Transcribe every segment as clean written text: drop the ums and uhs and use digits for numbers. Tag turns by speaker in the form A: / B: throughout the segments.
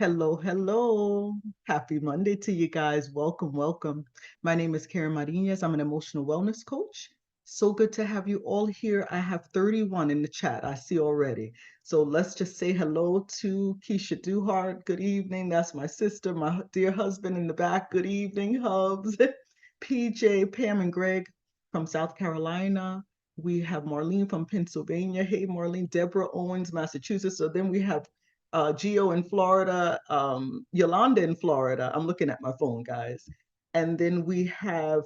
A: Hello, hello. Happy Monday to you guys. Welcome, welcome. My name is Karen Marinez. I'm an emotional wellness coach. So good to have you all here. I have 31 in the chat, I see already. So let's just say hello to Keisha Duhart. Good evening. That's my sister, my dear husband in the back. Good evening, Hubs. PJ, Pam, and Greg from South Carolina. We have Marlene from Pennsylvania. Hey, Marlene. Deborah Owens, Massachusetts. So then we have Geo in Florida, Yolanda in Florida. I'm looking at my phone, guys. And then we have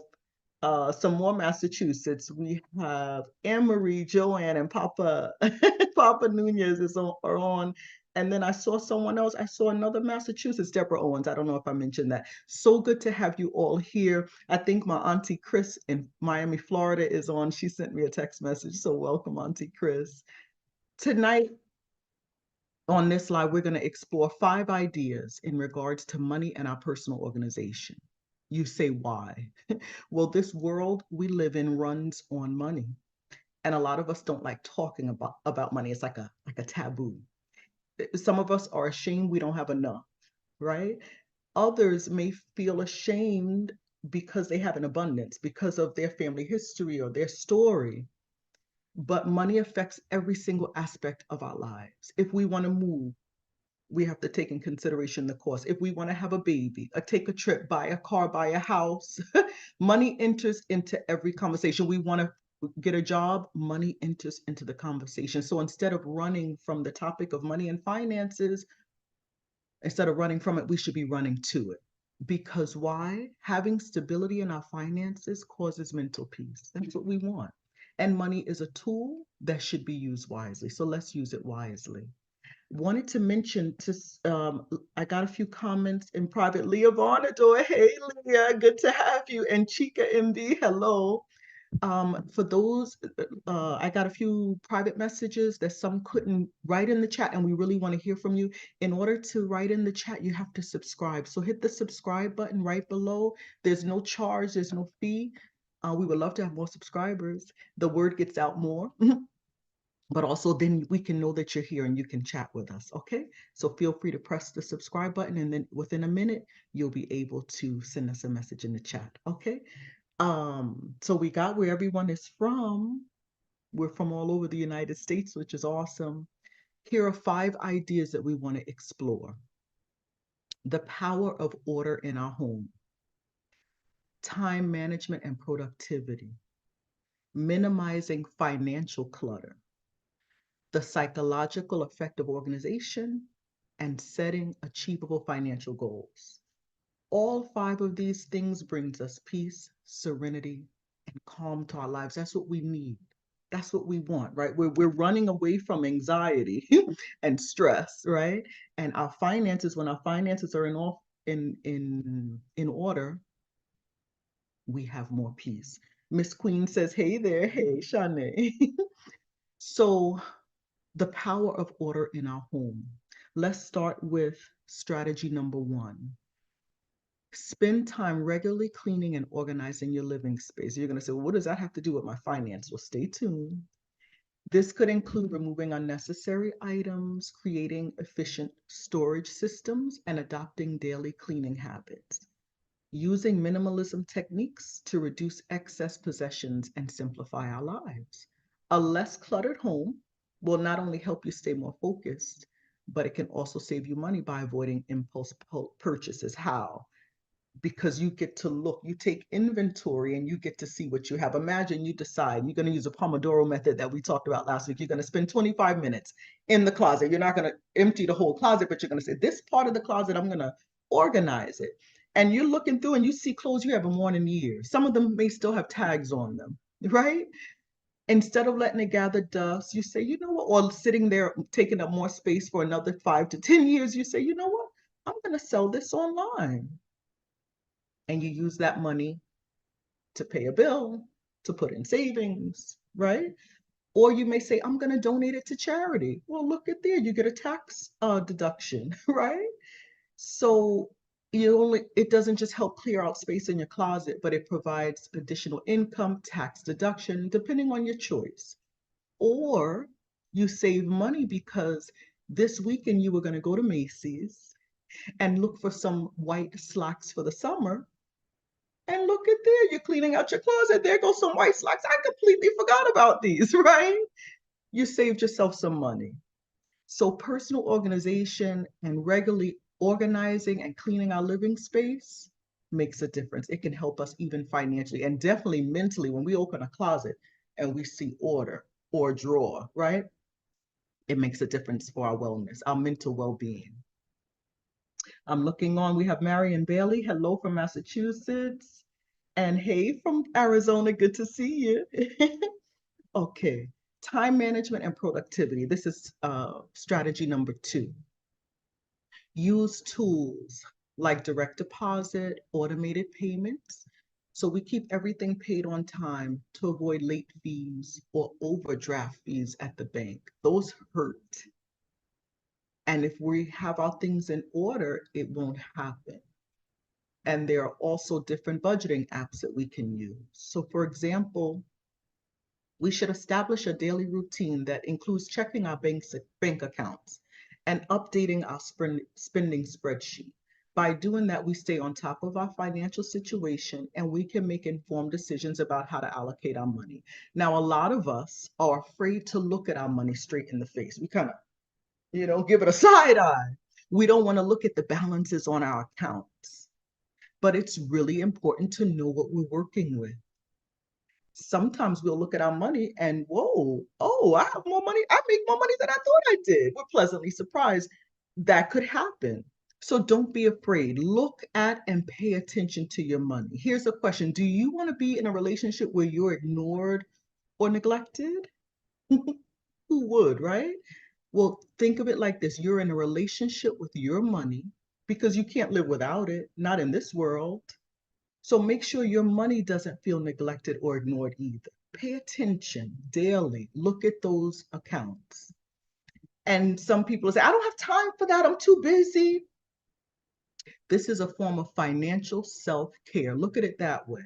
A: some more Massachusetts. We have Anne Marie, Joanne, and Papa Papa Nunez are on. And then I saw someone else. I saw another Massachusetts, Deborah Owens. I don't know if I mentioned that. So good to have you all here. I think my auntie Chris in Miami, Florida is on. She sent me a text message. So welcome, Auntie Chris. Tonight, on this slide, we're going to explore 5 ideas in regards to money and our personal organization. You say, why? Well, this world we live in runs on money. And a lot of us don't like talking about money. It's like a taboo. Some of us are ashamed we don't have enough, right? Others may feel ashamed because they have an abundance, because of their family history or their story. But money affects every single aspect of our lives. If we want to move, we have to take in consideration the cost. If we want to have a baby, take a trip, buy a car, buy a house, money enters into every conversation. We want to get a job, money enters into the conversation. So instead of running from the topic of money and finances, instead of running from it, we should be running to it. Because why? Having stability in our finances causes mental peace. That's what we want. And money is a tool that should be used wisely. So let's use it wisely. Wanted to mention to I got a few comments in private. Leah Vonador, hey Leah, good to have you. And Chica MD, hello. For those, I got a few private messages that some couldn't write in the chat, and we really want to hear from you. In order to write in the chat, you have to subscribe. So hit the subscribe button right below. There's no charge, there's no fee. We would love to have more subscribers. The word gets out more. But also then we can know that you're here and you can chat with us, okay? So feel free to press the subscribe button, and then within a minute, you'll be able to send us a message in the chat, okay? So we got where everyone is from. We're from all over the United States, which is awesome. Here are 5 ideas that we want to explore. The power of order in our home, time management and productivity, minimizing financial clutter, the psychological effect of organization, and setting achievable financial goals. All 5 of these things brings us peace, serenity, and calm to our lives. That's what we need. That's what we want, right? We're running away from anxiety and stress, right? And our finances, when our finances are in order, we have more peace. Miss Queen says, hey there, hey, Shanae. So the power of order in our home. Let's start with strategy number 1. Spend time regularly cleaning and organizing your living space. You're going to say, well, what does that have to do with my finance? Well, stay tuned. This could include removing unnecessary items, creating efficient storage systems, and adopting daily cleaning habits. Using minimalism techniques to reduce excess possessions and simplify our lives. A less cluttered home will not only help you stay more focused, but it can also save you money by avoiding impulse purchases. How? Because you get to look, you take inventory and you get to see what you have. Imagine you decide you're going to use a Pomodoro method that we talked about last week. You're going to spend 25 minutes in the closet. You're not going to empty the whole closet, but you're going to say, this part of the closet, I'm going to organize it. And you're looking through and you see clothes you haven't worn in years. Some of them may still have tags on them, right? Instead of letting it gather dust, you say, you know what, or sitting there taking up more space for another 5 to 10 years, you say, you know what, I'm going to sell this online. And you use that money to pay a bill, to put in savings, right? Or you may say, I'm going to donate it to charity. Well, look at there, you get a tax deduction, right? So it doesn't just help clear out space in your closet, but it provides additional income, tax deduction, depending on your choice. Or you save money because this weekend you were going to go to Macy's and look for some white slacks for the summer. And look at there, you're cleaning out your closet. There goes some white slacks. I completely forgot about these, right? You saved yourself some money. So personal organization and regularly organizing and cleaning our living space makes a difference. It can help us even financially and definitely mentally when we open a closet and we see order or drawer, right? It makes a difference for our wellness, our mental well-being. I'm looking on, we have Marion Bailey. Hello from Massachusetts. And hey from Arizona, good to see you. Okay, time management and productivity. This is strategy number 2. Use tools like direct deposit, automated payments. So we keep everything paid on time to avoid late fees or overdraft fees at the bank. Those hurt. And if we have our things in order, it won't happen. And there are also different budgeting apps that we can use. So for example, we should establish a daily routine that includes checking our bank accounts and updating our spending spreadsheet. By doing that, we stay on top of our financial situation and we can make informed decisions about how to allocate our money. Now, a lot of us are afraid to look at our money straight in the face. We kind of, give it a side eye. We don't want to look at the balances on our accounts, but it's really important to know what we're working with. Sometimes we'll look at our money and whoa, oh, I have more money. I make more money than I thought I did. We're pleasantly surprised. That could happen. So don't be afraid. Look at and pay attention to your money. Here's a question. Do you want to be in a relationship where you're ignored or neglected? Who would, right? Well, think of it like this. You're in a relationship with your money because you can't live without it, not in this world. So make sure your money doesn't feel neglected or ignored either. Pay attention daily. Look at those accounts. And some people say, I don't have time for that. I'm too busy. This is a form of financial self-care. Look at it that way.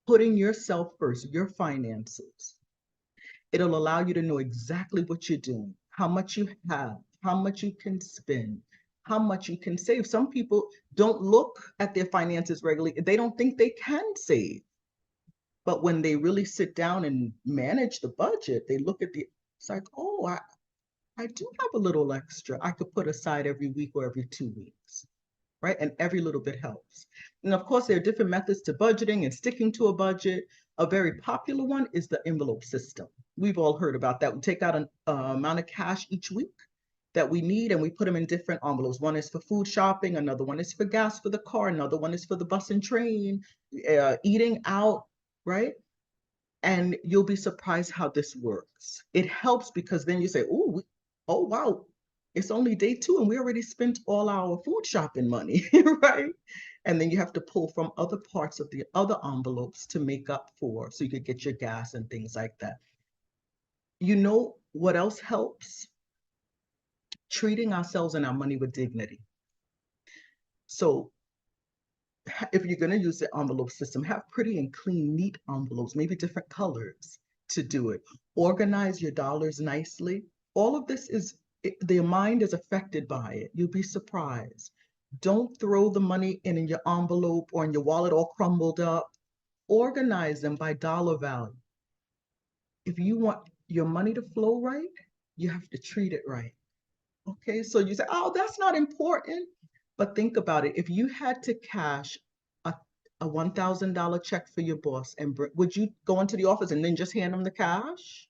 A: Putting yourself first, your finances. It'll allow you to know exactly what you're doing, how much you have, how much you can spend, how much you can save. Some people don't look at their finances regularly. They don't think they can save. But when they really sit down and manage the budget, they look at it's like, oh, I do have a little extra I could put aside every week or every 2 weeks, right? And every little bit helps. And of course, there are different methods to budgeting and sticking to a budget. A very popular one is the envelope system. We've all heard about that. We take out an amount of cash each week that we need and we put them in different envelopes. One is for food shopping, another one is for gas for the car, another one is for the bus and train, eating out, right? And you'll be surprised how this works. It helps because then you say, oh, wow, it's only day 2 and we already spent all our food shopping money, right? And then you have to pull from other parts of the other envelopes to make up for, so you could get your gas and things like that. You know what else helps? Treating ourselves and our money with dignity. So if you're going to use the envelope system, have pretty and clean, neat envelopes, maybe different colors to do it. Organize your dollars nicely. All of this the mind is affected by it. You'll be surprised. Don't throw the money in your envelope or in your wallet all crumbled up. Organize them by dollar value. If you want your money to flow right, you have to treat it right. Okay, so you say, oh, that's not important. But think about it. If you had to cash a, a $1,000 check for your boss, and would you go into the office and then just hand them the cash?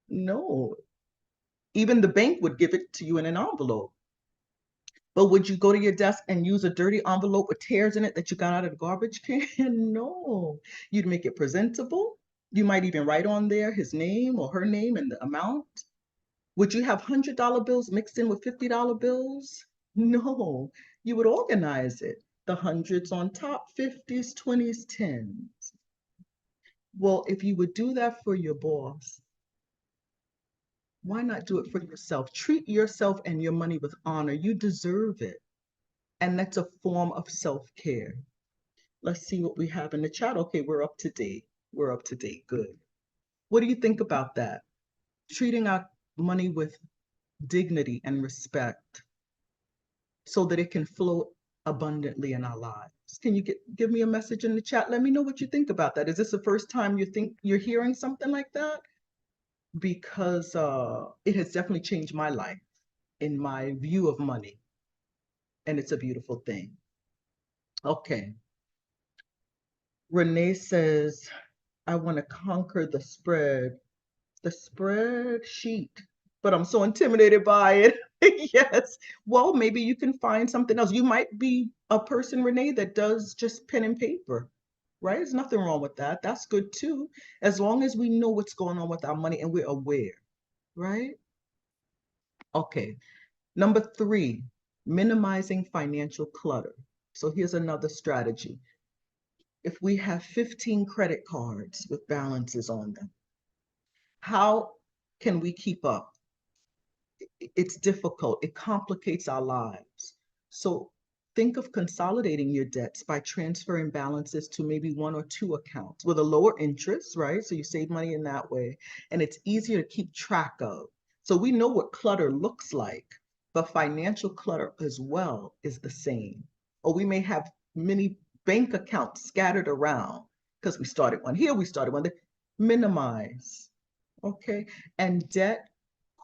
A: No. Even the bank would give it to you in an envelope. But would you go to your desk and use a dirty envelope with tears in it that you got out of the garbage can? No. You'd make it presentable. You might even write on there his name or her name and the amount. Would you have $100 bills mixed in with $50 bills? No, you would organize it. The hundreds on top, 50s, 20s, 10s. Well, if you would do that for your boss, why not do it for yourself? Treat yourself and your money with honor. You deserve it. And that's a form of self-care. Let's see what we have in the chat. Okay, we're up to date. We're up to date. Good. What do you think about that? Treating our money with dignity and respect. so that it can flow abundantly in our lives. Can you give me a message in the chat? Let me know what you think about that. Is this the first time you think you're hearing something like that? Because it has definitely changed my life in my view of money, and it's a beautiful thing. Okay. Renee says, I want to conquer the spreadsheet, but I'm so intimidated by it. Yes. Well, maybe you can find something else. You might be a person, Renee, that does just pen and paper, right? There's nothing wrong with that. That's good too, as long as we know what's going on with our money and we're aware, right? Okay. Number 3, minimizing financial clutter. So here's another strategy. If we have 15 credit cards with balances on them, how can we keep up? It's difficult. It complicates our lives. So think of consolidating your debts by transferring balances to maybe 1 or 2 accounts with a lower interest, right? So you save money in that way, and it's easier to keep track of. So we know what clutter looks like, but financial clutter as well is the same. Or we may have many bank accounts scattered around because we started one here, we started one there. Minimize, okay? And debt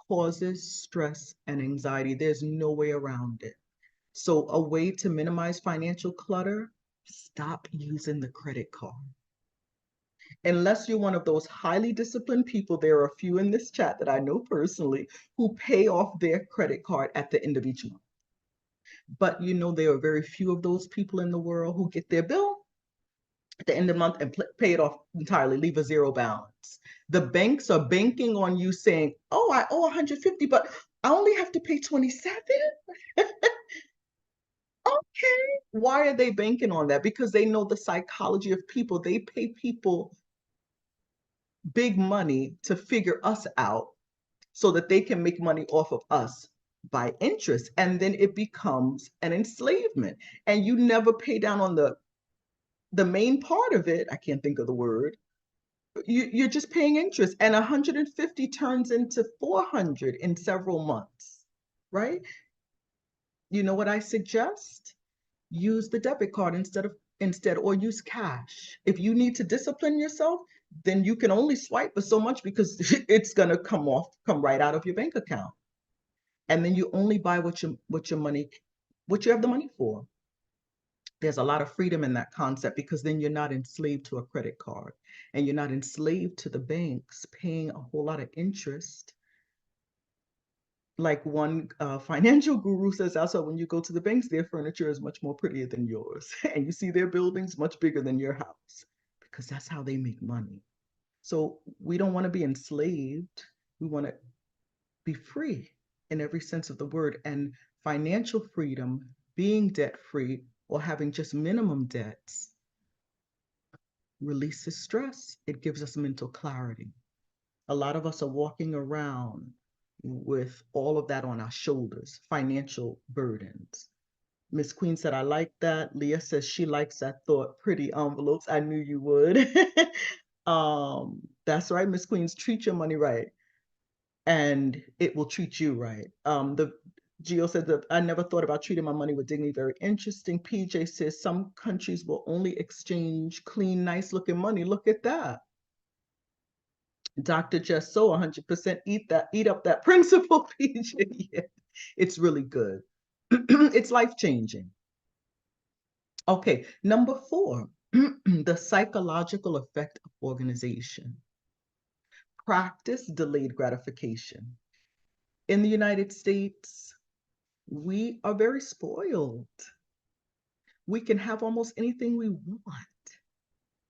A: causes stress and anxiety. There's no way around it. So, a way to minimize financial clutter, stop using the credit card. Unless you're one of those highly disciplined people, there are a few in this chat that I know personally who pay off their credit card at the end of each month. But you know, there are very few of those people in the world who get their bill at the end of the month and pay it off entirely, leave a zero balance. The banks are banking on you saying, oh, I owe 150, but I only have to pay 27. Okay. Why are they banking on that? Because they know the psychology of people. They pay people big money to figure us out so that they can make money off of us by interest. And then it becomes an enslavement. And you never pay down on the main part of it. I can't think of the word. You're just paying interest, and 150 turns into 400 in several months, right? You know what I suggest? Use the debit card instead, or use cash. If you need to discipline yourself, then you can only swipe for so much because it's gonna come right out of your bank account. And then you only buy what you have the money for. There's a lot of freedom in that concept because then you're not enslaved to a credit card and you're not enslaved to the banks paying a whole lot of interest. Like one financial guru says also, when you go to the banks, their furniture is much more prettier than yours. And you see their buildings much bigger than your house because that's how they make money. So we don't want to be enslaved. We want to be free in every sense of the word. And financial freedom, being debt free or having just minimum debts, releases stress. It gives us mental clarity. A lot of us are walking around with all of that on our shoulders, financial burdens. Miss Queen said, I like that. Leah says she likes that thought. Pretty envelopes. I knew you would. That's right, Miss Queens, treat your money right, and it will treat you right. The Geo said that I never thought about treating my money with dignity. Very interesting. PJ says some countries will only exchange clean, nice looking money. Look at that. Dr. Just so 100% eat up that principle, PJ. Yeah, it's really good. It's life-changing. Okay, number 4, the psychological effect of organization. Practice delayed gratification. In the United States, we are very spoiled. We can have almost anything we want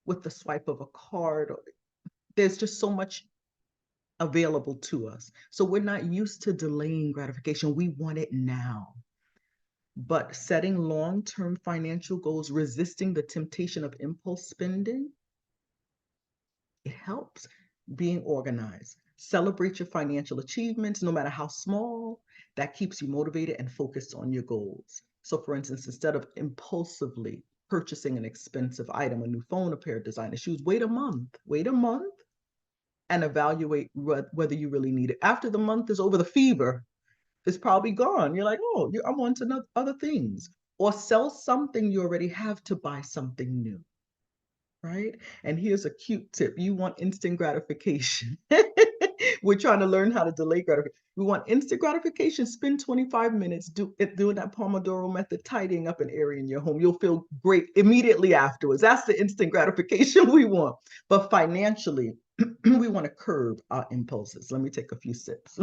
A: with the swipe of a card. There's just so much available to us. So we're not used to delaying gratification. We want it now. But setting long-term financial goals, resisting the temptation of impulse spending, it helps. Being organized. Celebrate your financial achievements, no matter how small. That keeps you motivated and focused on your goals. So for instance, instead of impulsively purchasing an expensive item, a new phone, a pair of designer shoes, wait a month, and evaluate whether you really need it. After the month is over, the fever It's probably gone. You're like, oh, I'm on to other things. Or sell something you already have to buy something new, right? And here's a cute tip. You want instant gratification. We're trying to learn how to delay gratification. We want instant gratification. Spend 25 minutes doing that Pomodoro method, tidying up an area in your home. You'll feel great immediately afterwards. That's the instant gratification we want. But financially, we want to curb our impulses. Let me take a few sips.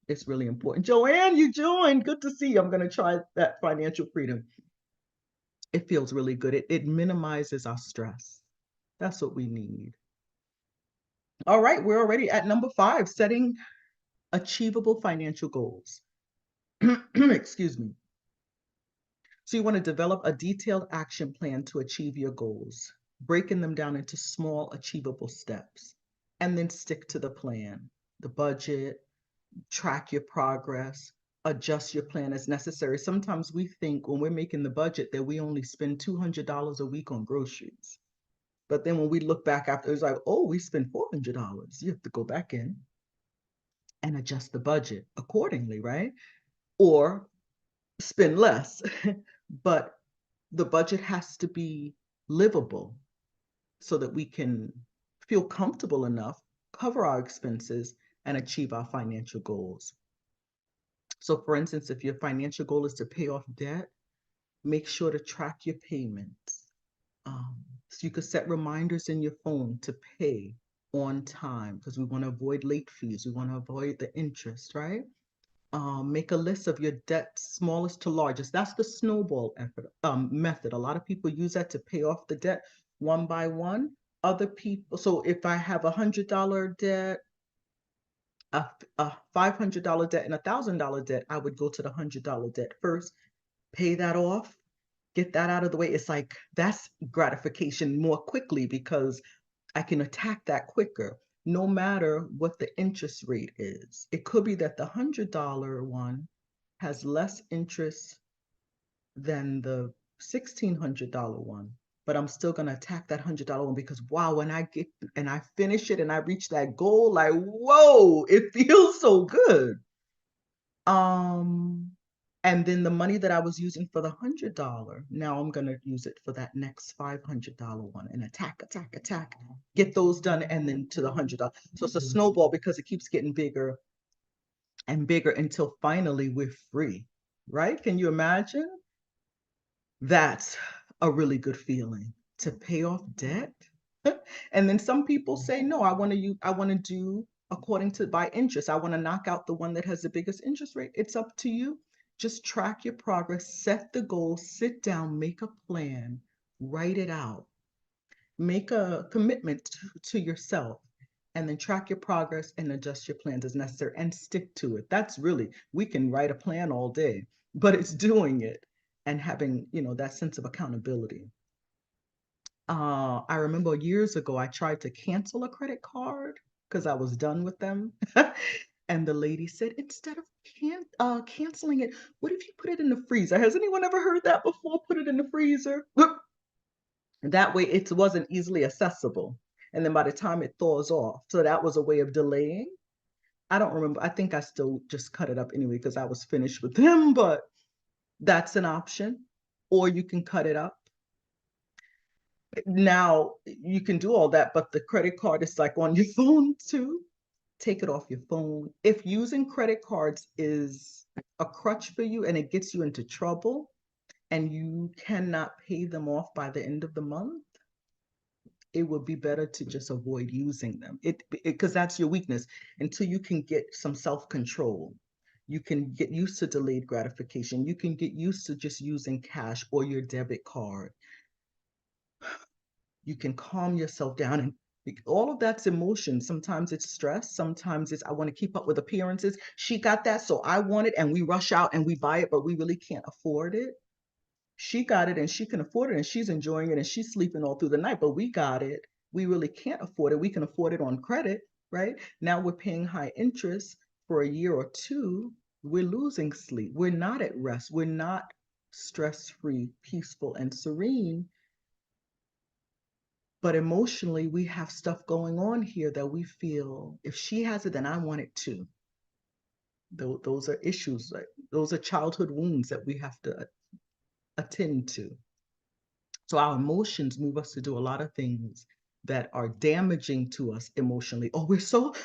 A: It's really important. Joanne, you joined. Good to see you. I'm going to try that financial freedom. It feels really good. It minimizes our stress. That's what we need. All right, we're already at number 5, setting achievable financial goals. Excuse me. So you want to develop a detailed action plan to achieve your goals, breaking them down into small, achievable steps, and then stick to the plan, the budget, track your progress, adjust your plan as necessary. Sometimes we think when we're making the budget that we only spend $200 a week on groceries. But then when we look back after, it's like, oh, we spent $400. You have to go back in and adjust the budget accordingly, right? Or spend less. But the budget has to be livable so that we can feel comfortable enough, cover our expenses, and achieve our financial goals. So, for instance, if your financial goal is to pay off debt, make sure to track your payments. So you could set reminders in your phone to pay on time because we want to avoid late fees. We want to avoid the interest, right? Make a list of your debts, smallest to largest. That's the snowball method. A lot of people use that to pay off the debt one by one. Other people, so if I have $100 debt, a $500 debt, and $1,000 debt, I would go to the $100 debt first, pay that off, get that out of the way. It's like that's gratification more quickly because I can attack that quicker, no matter what the interest rate is. It could be that the $100 one has less interest than the $1,600 one, but I'm still going to attack that $100 one because wow, when I get and I finish it and I reach that goal, like, whoa, it feels so good. Um, and then the money that I was using for the $100, now I'm gonna use it for that next $500 one and attack, attack, attack, get those done, and then to the $100. So it's a snowball because it keeps getting bigger and bigger until finally we're free, right? Can you imagine? That's a really good feeling to pay off debt. And then some people say, no, I want to do according to by interest. I want to knock out the one that has the biggest interest rate. It's up to you. Just track your progress, set the goal, sit down, make a plan, write it out, make a commitment to yourself, and then track your progress and adjust your plans as necessary and stick to it. That's really, we can write a plan all day, but it's doing it and having, that sense of accountability. I remember years ago, I tried to cancel a credit card because I was done with them. And the lady said, instead of canceling it, what if you put it in the freezer? Has anyone ever heard that before? Put it in the freezer. That way it wasn't easily accessible. And then by the time it thaws off, so that was a way of delaying. I don't remember. I think I still just cut it up anyway because I was finished with them, but that's an option. Or you can cut it up. Now you can do all that, but the credit card is like on your phone too. Take it off your phone. If using credit cards is a crutch for you and it gets you into trouble and you cannot pay them off by the end of the month, it would be better to just avoid using them. Because that's your weakness. Until you can get some self-control, you can get used to delayed gratification. You can get used to just using cash or your debit card. You can calm yourself down, and all of that's emotion. Sometimes it's stress, sometimes it's I want to keep up with appearances. She got that, so I want it, and we rush out and we buy it, but we really can't afford it. She got it and she can afford it and she's enjoying it and she's sleeping all through the night, but we got it. We really can't afford it. We can afford it on credit, right? Now we're paying high interest for a year or two. We're losing sleep. We're not at rest. We're not stress-free, peaceful, and serene. But emotionally, we have stuff going on here that we feel if she has it, then I want it too. Those are issues, right? Those are childhood wounds that we have to attend to. So our emotions move us to do a lot of things that are damaging to us emotionally. Oh, we're so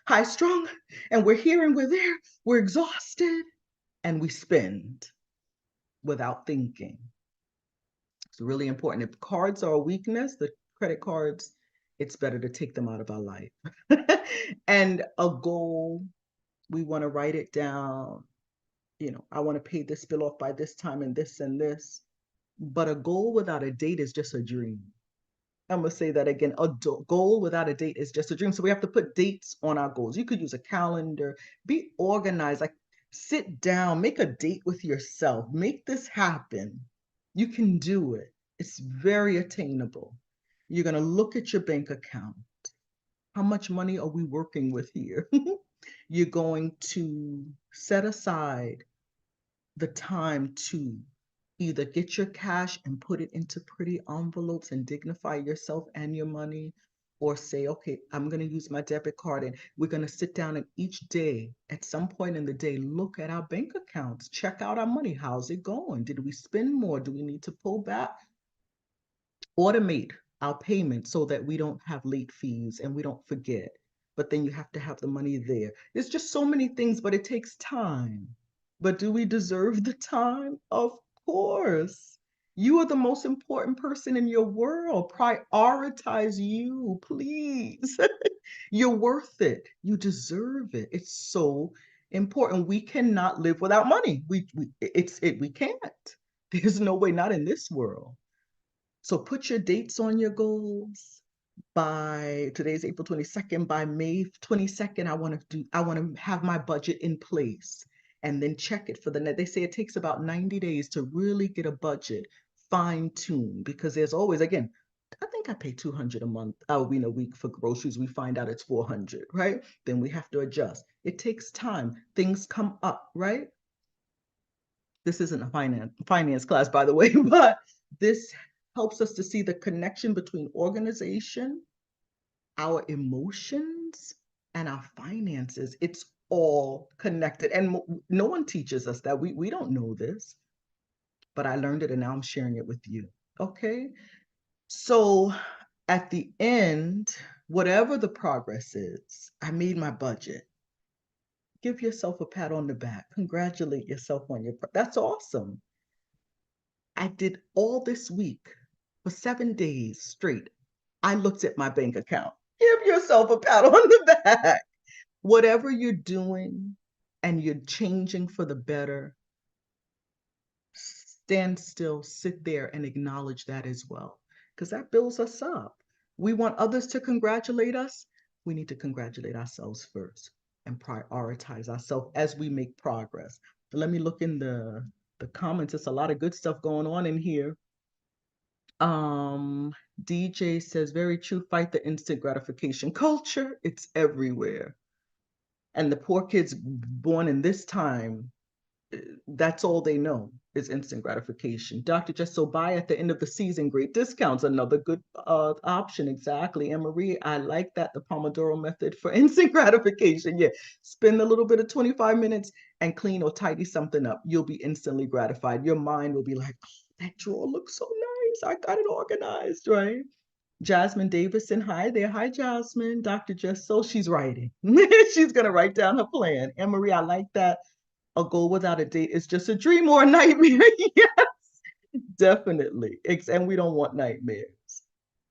A: high strung and we're here and we're there. We're exhausted and we spend without thinking. It's really important. If cards are a weakness, the credit cards, it's better to take them out of our life. And a goal, we want to write it down. I want to pay this bill off by this time and this and this. But a goal without a date is just a dream. I'm going to say that again. A goal without a date is just a dream. So we have to put dates on our goals. You could use a calendar, be organized, like sit down, make a date with yourself, make this happen. You can do it. It's very attainable. You're going to look at your bank account. How much money are we working with here? You're going to set aside the time to either get your cash and put it into pretty envelopes and dignify yourself and your money, or say, okay, I'm going to use my debit card and we're going to sit down and each day, at some point in the day, look at our bank accounts, check out our money. How's it going? Did we spend more? Do we need to pull back? Automate our payments so that we don't have late fees and we don't forget. But then you have to have the money there. There's just so many things, but it takes time. But do we deserve the time? Of course. You are the most important person in your world. Prioritize you, please. You're worth it. You deserve it. It's so important. We cannot live without money. We can't. There's no way, not in this world. So put your dates on your goals. By today's April 22nd, by May 22nd, I want to have my budget in place and then check it for the net. They say it takes about 90 days to really get a budget fine-tuned, because there's always, again, I think I pay 200 a month, a week for groceries. We find out it's 400, right? Then we have to adjust. It takes time. Things come up, right? This isn't a finance class, by the way, but this helps us to see the connection between organization, our emotions, and our finances. It's all connected. And no one teaches us that. We don't know this, but I learned it and now I'm sharing it with you. Okay. So at the end, whatever the progress is, I made my budget. Give yourself a pat on the back. Congratulate yourself on that's awesome. I did all this week for 7 days straight. I looked at my bank account. Give yourself a pat on the back. Whatever you're doing and you're changing for the better, stand still, sit there and acknowledge that as well, because that builds us up. We want others to congratulate us. We need to congratulate ourselves first and prioritize ourselves as we make progress. But let me look in the comments. It's a lot of good stuff going on in here. DJ says, very true, fight the instant gratification culture. It's everywhere. And the poor kids born in this time, that's all they know is instant gratification. Dr. Just so buy at the end of the season, great discounts, another good option. Exactly. And Marie, I like that, the Pomodoro method for instant gratification. Yeah, spend a little bit of 25 minutes and clean or tidy something up. You'll be instantly gratified. Your mind will be like, oh, that drawer looks so nice. I got it organized, right? Jasmine Davison, hi there. Hi, Jasmine. Dr. Just so she's writing. She's going to write down her plan. Anne Marie, I like that. A goal without a date is just a dream or a nightmare. Yes, definitely. And we don't want nightmares.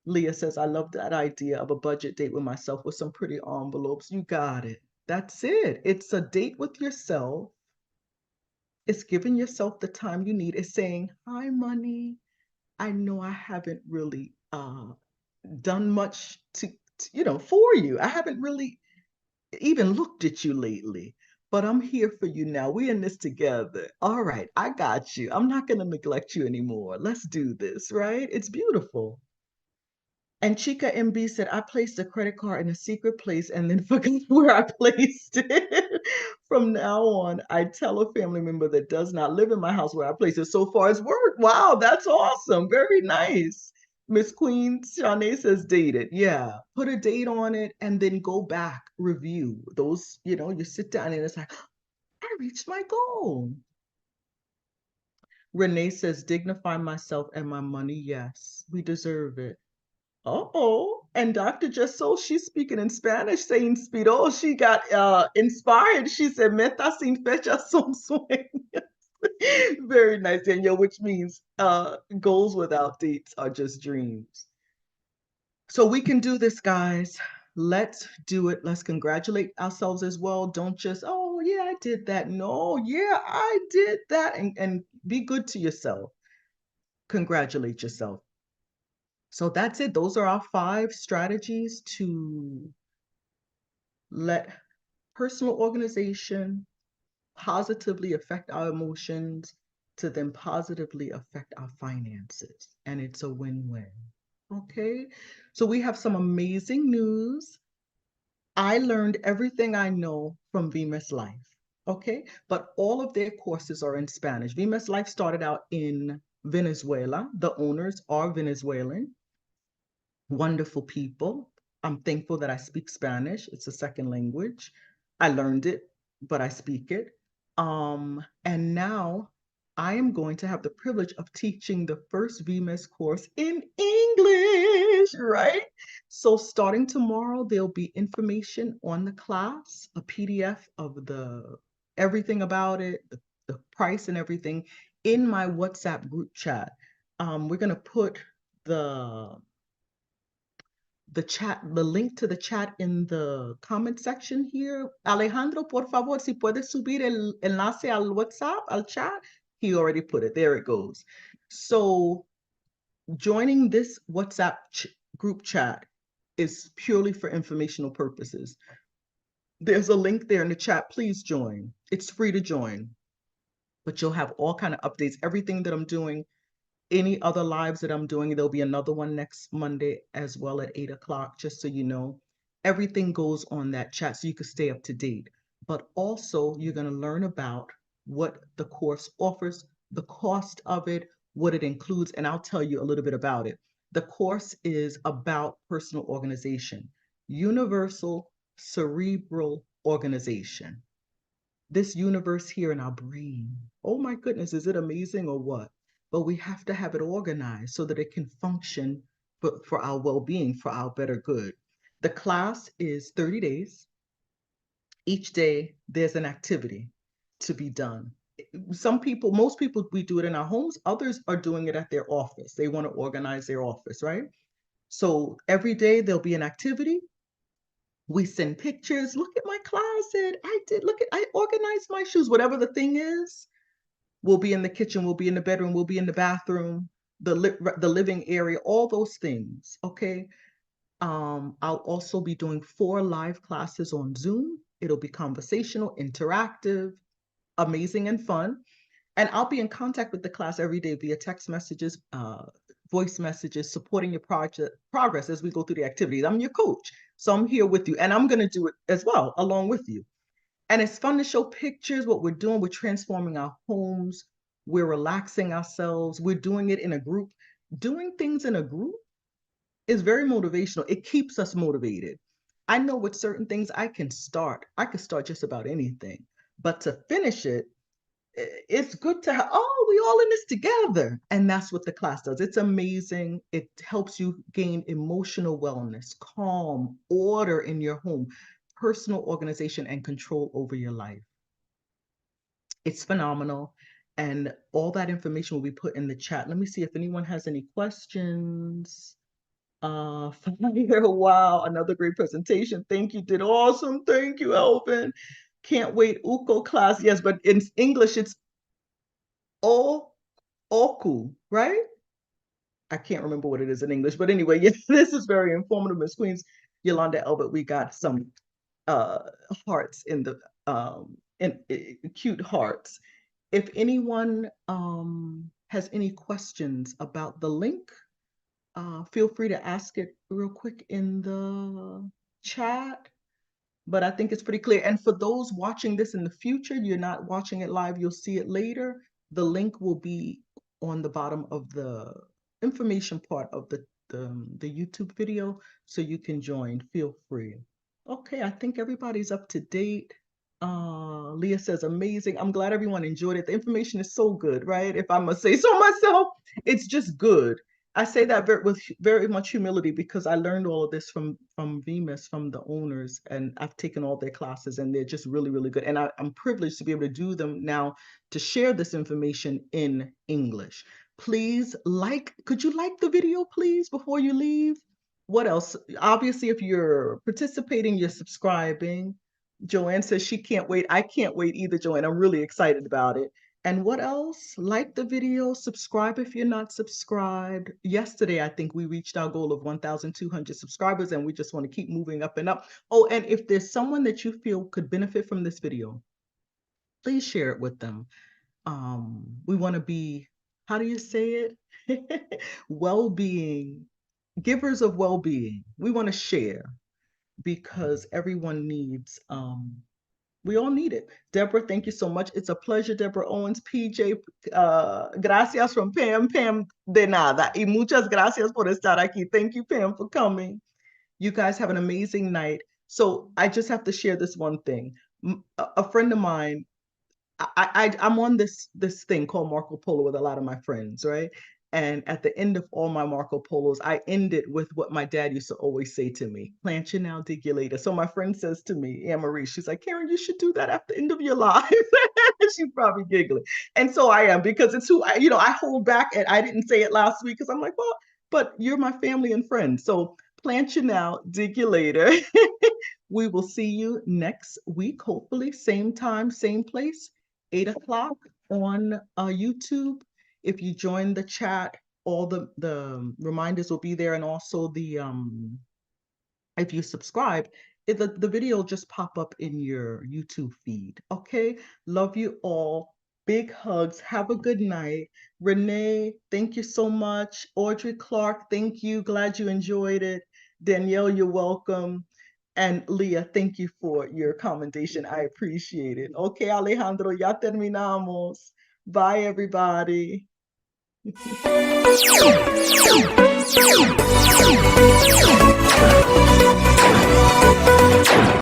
A: Leah says, I love that idea of a budget date with myself with some pretty envelopes. You got it. That's it. It's a date with yourself. It's giving yourself the time you need. It's saying, hi, money. I know I haven't really done much for you. I haven't really even looked at you lately, but I'm here for you now. We're in this together. All right, I got you. I'm not going to neglect you anymore. Let's do this, right? It's beautiful. And Chica MB said, I placed a credit card in a secret place and then forgot where I placed it. From now on, I tell a family member that does not live in my house where I placed it. So far, it's worked. Wow, that's awesome. Very nice. Miss Queen Shanae says dated. Yeah. Put a date on it and then go back, review those, you sit down and it's like, I reached my goal. Renee says, dignify myself and my money. Yes, we deserve it. Uh-oh. And Dr. Jesso, she's speaking in Spanish, saying speedo. She got inspired. She said, meta sin fecha son sueños. Very nice, Danielle, which means goals without dates are just dreams. So we can do this, guys. Let's do it. Let's congratulate ourselves as well. Don't just, oh, yeah, I did that. No, yeah, I did that. And be good to yourself. Congratulate yourself. So that's it. Those are our 5 strategies to let personal organization positively affect our emotions to then positively affect our finances. And it's a win-win. Okay. So we have some amazing news. I learned everything I know from Vimes Life. Okay. But all of their courses are in Spanish. Vimes Life started out in Venezuela. The owners are Venezuelan. Wonderful people. I'm thankful that I speak Spanish. It's a second language. I learned it, but I speak it. And now I am going to have the privilege of teaching the first VMS course in English, right? So starting tomorrow, there'll be information on the class, a PDF of the everything about it, the price and everything in my WhatsApp group chat. We're going to put the the link to the chat in the comment section here. Alejandro, por favor, si puedes subir el enlace al WhatsApp, al chat. He already put it. There it goes. So joining this WhatsApp group chat is purely for informational purposes. There's a link there in the chat. Please join. It's free to join, but you'll have all kind of updates, everything that I'm doing, any other lives that I'm doing. There'll be another one next Monday as well at 8 o'clock, just so you know. Everything goes on that chat so you can stay up to date. But also, you're going to learn about what the course offers, the cost of it, what it includes, and I'll tell you a little bit about it. The course is about personal organization, universal cerebral organization. This universe here in our brain. Oh my goodness, is it amazing or what? But we have to have it organized so that it can function for our well-being, for our better good. The class is 30 days. Each day, there's an activity to be done. Most people, we do it in our homes. Others are doing it at their office. They want to organize their office, right? So every day, there'll be an activity. We send pictures. Look at my closet. I organized my shoes. Whatever the thing is, we'll be in the kitchen, we'll be in the bedroom, we'll be in the bathroom, the living area, all those things. Okay. I'll also be doing 4 live classes on Zoom. It'll be conversational, interactive, amazing, and fun. And I'll be in contact with the class every day via text messages, voice messages, supporting your progress as we go through the activities. I'm your coach, so I'm here with you, and I'm going to do it as well along with you. And it's fun to show pictures, what we're doing. We're transforming our homes. We're relaxing ourselves. We're doing it in a group. Doing things in a group is very motivational. It keeps us motivated. I know with certain things I could start just about anything, but to finish it, it's good to have, oh, we all in this together. And that's what the class does. It's amazing. It helps you gain emotional wellness, calm, order in your home, personal organization, and control over your life. It's phenomenal. And all that information will be put in the chat. Let me see if anyone has any questions. Fire, wow, another great presentation. Thank you, did awesome. Thank you, Elvin. Can't wait. Uko class, yes, but in English, it's Oku, right? I can't remember what it is in English, but anyway, yes, this is very informative, Miss Queens. Yolanda Elbert, we got some uh, hearts in the cute hearts. If anyone has any questions about the link, feel free to ask it real quick in the chat. But I think it's pretty clear. And for those watching this in the future, you're not watching it live, you'll see it later. The link will be on the bottom of the information part of the the YouTube video so you can join. Feel free. Okay, I think everybody's up to date. Leah says amazing. I'm glad everyone enjoyed it. The information is so good, right? If I must say so myself, it's just good. I say that with very much humility because I learned all of this from Vimes, from the owners, and I've taken all their classes, and they're just really, really good. And I'm privileged to be able to do them now, to share this information in English. Please could you like the video, please, before you leave? What else? Obviously, if you're participating, you're subscribing. Joanne says she can't wait. I can't wait either, Joanne. I'm really excited about it. And what else? Like the video, subscribe if you're not subscribed. Yesterday, I think we reached our goal of 1,200 subscribers, and we just want to keep moving up and up. Oh, and if there's someone that you feel could benefit from this video, please share it with them. We want to be, how do you say it? Well-being, givers of well-being. We want to share because everyone needs, we all need it. Deborah, thank you so much. It's a pleasure, Deborah Owens. PJ, gracias from Pam. Pam, de nada. Y muchas gracias por estar aquí. Thank you, Pam, for coming. You guys have an amazing night. So I just have to share this one thing. A friend of mine, I'm on this thing called Marco Polo with a lot of my friends, right? And at the end of all my Marco Polos, I end it with what my dad used to always say to me: plant you now, dig you later. So my friend says to me, Anne Marie, she's like, Karen, you should do that at the end of your life. She's probably giggling. And so I am, because it's who I hold back, and I didn't say it last week because I'm like, well, but you're my family and friends. So plant you now, dig you later. We will see you next week, hopefully, same time, same place, 8 o'clock on YouTube. If you join the chat, all the reminders will be there, and also the if you subscribe, the video will just pop up in your YouTube feed. Okay, love you all. Big hugs. Have a good night. Renee, thank you so much. Audrey Clark, thank you. Glad you enjoyed it. Danielle, you're welcome. And Leah, thank you for your commendation. I appreciate it. Okay, Alejandro, ya terminamos. Bye, everybody.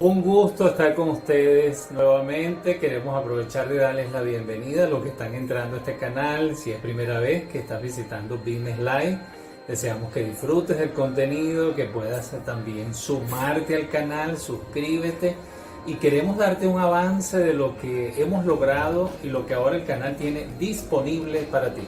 B: Un gusto estar con ustedes nuevamente. Queremos aprovechar de darles la bienvenida a los que están entrando a este canal. Si es primera vez que estás visitando Vimes Life, deseamos que disfrutes del contenido, que puedas también sumarte al canal, suscríbete, y queremos darte un avance de lo que hemos logrado y lo que ahora el canal tiene disponible para ti.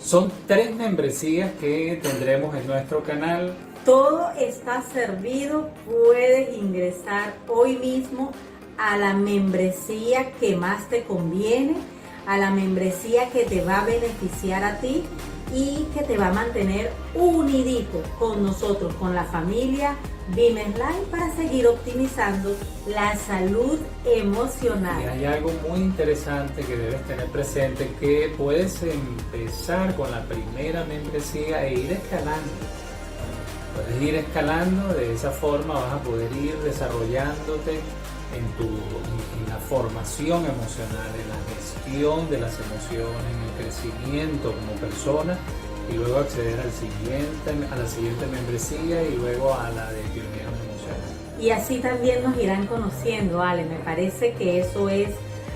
B: Son 3 membresías que tendremos en nuestro canal.
C: Todo está servido. Puedes ingresar hoy mismo a la membresía que más te conviene, a la membresía que te va a beneficiar a ti y que te va a mantener unidito con nosotros, con la familia Vimes Life, para seguir optimizando la salud emocional.
B: Y hay algo muy interesante que debes tener presente, que puedes empezar con la primera membresía e ir escalando. Puedes ir escalando, de esa forma vas a poder ir desarrollándote en la formación emocional, en la gestión de las emociones, en el crecimiento como persona, y luego acceder a la siguiente membresía y luego a la de pioneros emocionales.
C: Y así también nos irán conociendo, Ale. Me parece que eso es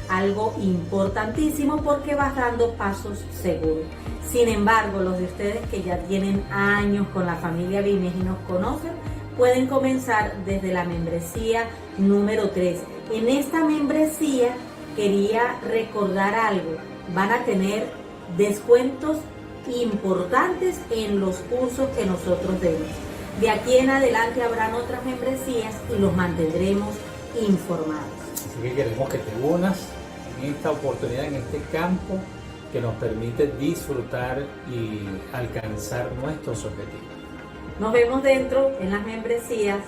C: algo importantísimo porque vas dando pasos seguros. Sin embargo, los de ustedes que ya tienen años con la familia Vimes y nos conocen, pueden comenzar desde la membresía número 3. En esta membresía quería recordar algo: van a tener descuentos importantes en los cursos que nosotros demos. De aquí en adelante habrán otras membresías y los mantendremos informados.
B: Así que queremos que te unas en esta oportunidad, en este campo que nos permite disfrutar y alcanzar nuestros objetivos.
C: Nos vemos dentro en las membresías.